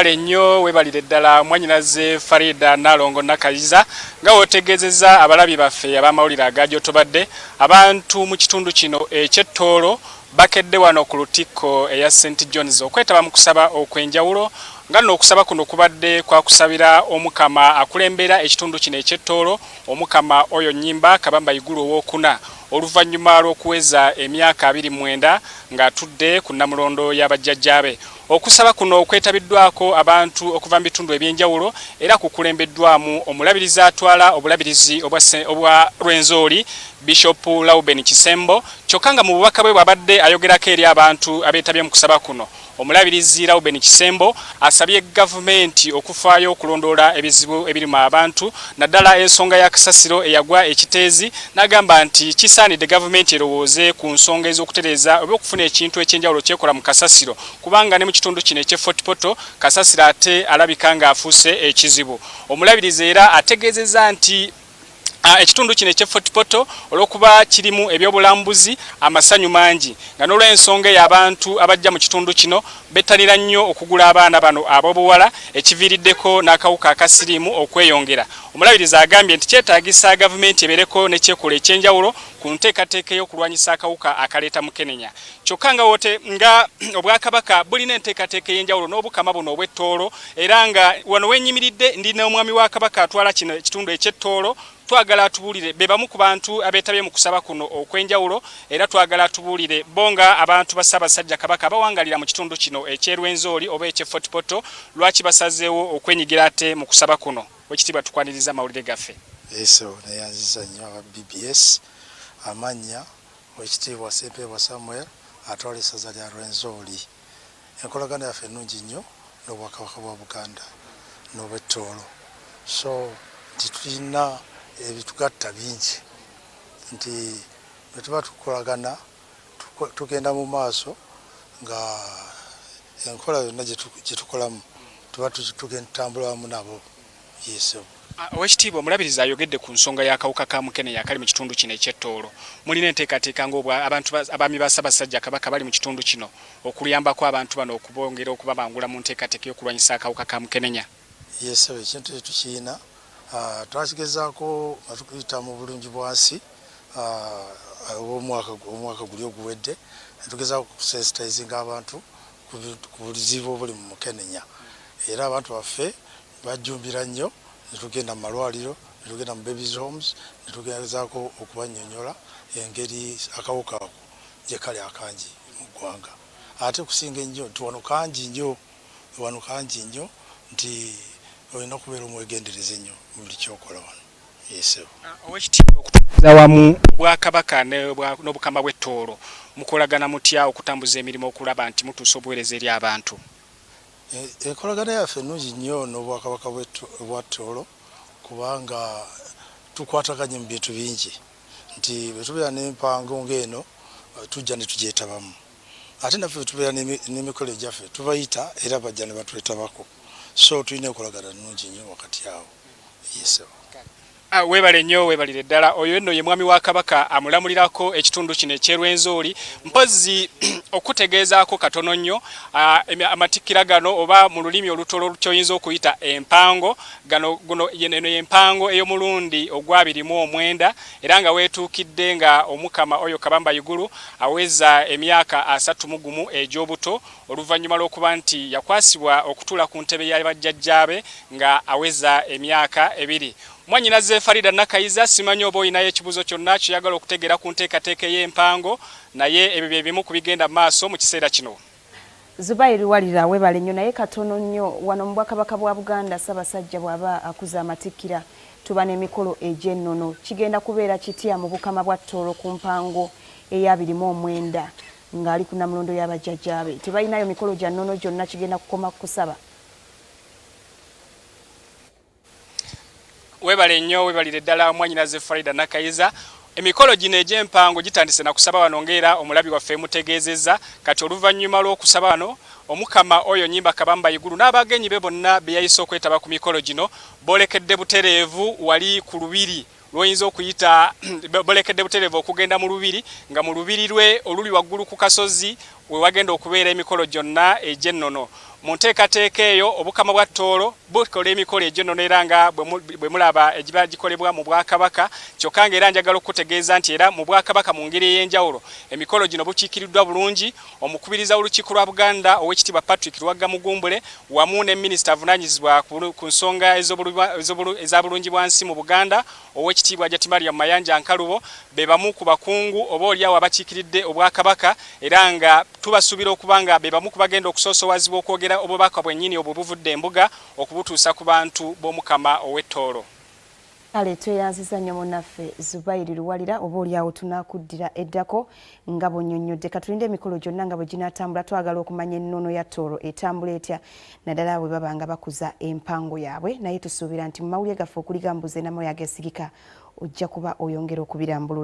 Nnyo webalire ddala Mwanyinaze Farida Nalongo Nakayiza nga otegezeza abalabi baffe abamawulire agajotobadde abantu mu kitundu kino eky'Ettoolo bakedde wano ku lutikko eya St John's okwetaba mu kusaba okwenjawulo nga nno okusaba kuno kubadde kwa kusabira omukama akulembera ekitundu kino eky'Ettoolo omukama oyo Nnyimba Kabamba Igulu ow'okuna oluvannyuma lw'okuweza emyaka 29 ng'atudde ku Namulondo y'abajjajjaabe. Okusaba kuno okwetabiddwako abantu okuva mu bitundu ebyenjawulo era kukulembeddwamu omulabirizi atwala obulabirizi obwa Rwenzori Bishop Lauben Kisembo kyokka nga mu bubaka bwe bwabadde ayogerako eri abantu abeetabye mu kusaba kuno. Omulabirizi Lauben Kisembo asabye gavumenti okufaayo okulondoola ebizibu ebirimu abantu naddala ensonga ya kasasiro eyagwa ekiteezi n'agamba nti kisaanidde gavumenti erowooze ku nsonga ez'okutereeza oba okufuna ekintu ekyenjawulo kyekola mu kasasiro kubanga ne mu kitundu kino eky'e Fort Portal kasasiro ate alabika ng'afuuse ekizibu. Omulabirizi era ategeezezza nti ekitundu kino eky'e Fort Portal olw'okuba kirimu ebyobulambuzi amasanyu mangi nga n'olw'ensonga y'abantu abajja mu kitundu kino bettanira nnyo okugula abaana bano ab'obuwala ekiviiriddeko n'akawuka akasiriimu okweyongera. Omulabirizi agambye nti kyetaagisa gavumenti ebeereko n'ekyekola ekyenjawulo ku nteekateeka y'okulwanyisa akawuka akaleeta mukenenya. Kyokka nga wote nga Obwakabaka bulina enteekateeka ey'enjawulo n'obukama buno obw'Ettoolo era nga wano wenyimiridde ndi n'omwami wa Kabaka atwala kino ekitundu eky'Ettoolo twagala tubuulire be bamu ku bantu abeetabye mu kusaba kuno okwenjawulo era twagala tubuulire bonga abantu ba Ssaabasajja Kabaka abawangalira mu kitundu kino eky'Erwenzori oba eky'e Fort Portal lwaki basazeewo okwenyigira ate mu kusaba kuno. Wekitiibwa tukwaniriza amawulire gaffe. Eso neyanziza nnyo aba BBS amanya Wekitiibwa Ssepeebwa Samuel atwala essaza lya Rwenzori. Enkolagana yaffe ennungi nnyo n'Obwakabaka bwa Buganda n'obw'Ettoolo so nti tulina ebitugatta bingi nti bwe tuba tukolagana tugenda mu maaso nga enkola yonna gye tukolamu tuba tugenda tutambula wamu nabo. Yesu Owekitiibwa omulabirizi ayogedde ku nsonga y'akawuka ka mukenenya akali mu kitundu kino eky'Ettoolo. Mulina enteekateeka ng'abantu abaami ba Ssaabasajja Kabaka bali mu kitundu kino okuyambako abantu bano okubongera okubabangula mu nteekateeka y'okulwanyisa akawuka ka mukenenya. Yesu ekintu tukiyina twakigezaako nga tukuyita mu bulungi bwansi omwaka guli oguwedde tugezaako kusensitizinga abantu ku buzibu obuli mu mukenenya era abantu baffe bajjumbira nnyo netugenda mu malwaliro netugenda mu babies homes netugezaako okubannyonnyola engeri akawuka ako gye kali akangi mu ggwanga ate kusinga ennyo nti wano kangi nnyo nti olina okubeera omwegendereze nnyo mu buli kyokola wano. Yesu Owekitiibwa okutambuza wamu Obwakabaka n'obukama bw'Ettoolo mukolagana mutya okutambuza emirimu okulaba nti mutuusa obuweereza eri abantu? Enkolagana yaffe ennungi nnyo n'Obwakabaka bwa Ttoolo kubanga tukwataganye mu bintu bingi nti bwe tubeera n'empango ng'eno tujja ne tugyetabamu ate naffe bwe tubeera n'emikolo gyaffe tubayita era bajja ne batwetabako so tulina enkolagana nnungi nnyo wakati awo. Yesu Webale nnyo webalire ddala oyo nno ye mwami wa Kabaka amulamulirako ekitundu kino eky'Erwenzori mpozi okutegeezaako katono nnyo amatikkira gano oba mu lulimi olutoolo kyoyinza okuyita empango guno eno y'empango ey'omulundi ogwa 29 era nga weetuukidde nga omukama oyo Kabamba Igulu aweza emyaka 31 egy'obuto oluvannyuma lw'okuba nti yakwasibwa okutuula ku ntebe y'abajjajjaabe nga aweza emyaka 2. Mwanyinaze Farida Nakayiza simanyi oba oyinayo ekibuuzo kyonna ky'oyagala okutegeera ku nteekateeka y'empango naye ebyo bye bimu ku bigenda maaso mu kiseera kino. Zubairi walira webale nnyo naye katono nnyo wano mu Bwakabaka bwa Buganda Ssaabasajja bw'aba akuza amatikkira tuba n'emikolo egy'ennono kigenda kubeera kitya mu bukama bwa Ttoolo ku mpango eya 29 ng'ali ku Namulondo y'abajjajjaabe tebalinayo mikolo gya nnono gyonna kigenda kukoma kusaba. Webale nnyo webalire ddala Mwanyinaze Farida Nakayiza emikolo gino egy'empango gitandise na kusaba wano ng'era omulabi waffe mutegeezezza kati oluvannyuma lw'okusaba wano omukama oyo Nnyimba Kabamba Igulu n'abagenyi be bonna be yayise okwetaba ku mikolo gino boolekedde butereevu wali ku lubiri lwoyinza okuyita bolekedde buterevu okugenda mu lubiri nga mu lubiri lwe oluli waggulu ku kasozi we wagenda okubeera emikolo gyonna egy'ennono. mu nteekateeka eyo obukama bwa Tooro bukola emikolo egy'ennono era nga bwe mulaba egiba gikolebwa mu Bwakabaka kyokka ng'era njagala okutegeeza nti era mu Bwakabaka mu ngeri ey'enjawulo emikolo gino bukiikiriddwa bulungi omukubiriza w'olukiiko lwa Buganda Oweekitiibwa Patrick Luwagga Mugumbule wamu ne minisita avunaanyizibwa ku nsonga eza bulungibwansi mu Buganda Oweekitiibwa Jatimaria Mayanja Nkalubo be bamu ku bakungu oba oliawo abakiikiridde Obwakabaka era nga tubasuubira okuba nga be bamu ku bagenda okusoosowazibwa okwogera obubaka bwennyini obwo buvudde embuga okubutuusa ku bantu b'omukama ow'ettoolo. Kale tweyanziza nnyo munnaffe Zubairi Luwalira oba oliawo tunaakuddira eddako nga bw'onnyonnyodde katulinde emikolo gyonna nga bwe ginaatambula twagala okumanya ennono ya Tooro etambula etya naddala bwe baba nga bakuza empango yaabwe naye tusuubira nti mu mawulire gaffe okuliga mbuze namoyo ageesigika ojja kuba oyongera okubirambulula.